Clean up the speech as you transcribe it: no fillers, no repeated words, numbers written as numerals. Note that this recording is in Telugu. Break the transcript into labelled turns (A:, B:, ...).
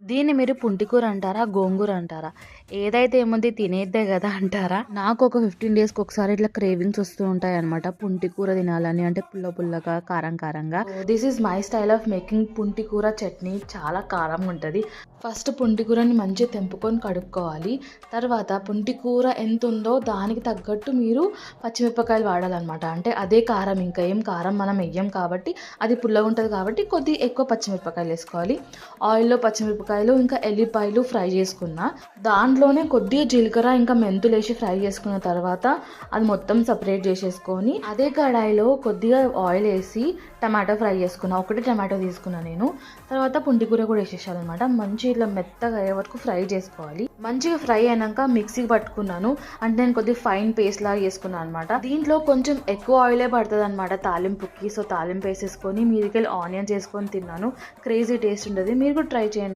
A: దీన్ని మీరు పుంటికూర అంటారా? గోంగూర అంటారా? ఏదైతే ఏముంది తినేద్దే గదా అంటారా? నాకు ఒక 15 డేస్‌కి ఒకసారి ఇట్లా క్రేవింగ్స్ వస్తూ ఉంటాయన్నమాట. పుంటికూర తినాలని అంటే పుల్ల పుల్లగా, కారం కారంగా. This is my style of making పుంటికూర చట్నీ. చాలా కారంగా ఉంటది. ఫస్ట్ పుంటికూరని మంచిగా తెంపుకొని కడుక్కోవాలి. తర్వాత పుంటికూర ఎంతుందో దానికి తగ్గట్టు మీరు పచ్చిమిరపకాయలు వాడాలన్నమాట. అంటే అదే కారం, ఇంకా ఏం కారం మనం ఎయ్యం కాబట్టి అది పుల్లగా ఉంటది కాబట్టి కొద్దిగా ఎక్కువ పచ్చిమిరపకాయలు వేసుకోవాలి. ఆయిల్‌లో పచ్చిమిరపకాయలు ఇంకా ఎల్లిపాయలు ఫ్రై చేసుకున్నా. దాంట్లోనే కొద్దిగా జీలకర్ర ఇంకా మెంతులేసి ఫ్రై చేసుకున్న తర్వాత అది మొత్తం సెపరేట్ చేసేసుకొని అదే కడాయిలో కొద్దిగా ఆయిల్ వేసి టమాటో ఫ్రై చేసుకున్నా. ఒకటే టమాటో తీసుకున్నా నేను. తర్వాత పుంటికూర కూడా వేసేసానమాట. మంచిగా ఇట్లా మెత్తగా అయ్యే వరకు ఫ్రై చేసుకోవాలి. మంచిగా ఫ్రై అయినాక మిక్సీకి పట్టుకున్నాను. అంటే నేను కొద్దిగా ఫైన్ పేస్ట్ లాగా చేసుకున్నాను అనమాట. దీంట్లో కొంచెం ఎక్కువ ఆయిలే పడుతుంది అనమాట తాలింపుకి. సో తాలింపు వేసేసుకొని మీదికెళ్ళి ఆనియన్స్ వేసుకొని తిన్నాను. క్రేజీ టేస్ట్ ఉంటుంది. మీరు కూడా ట్రై చేయండి.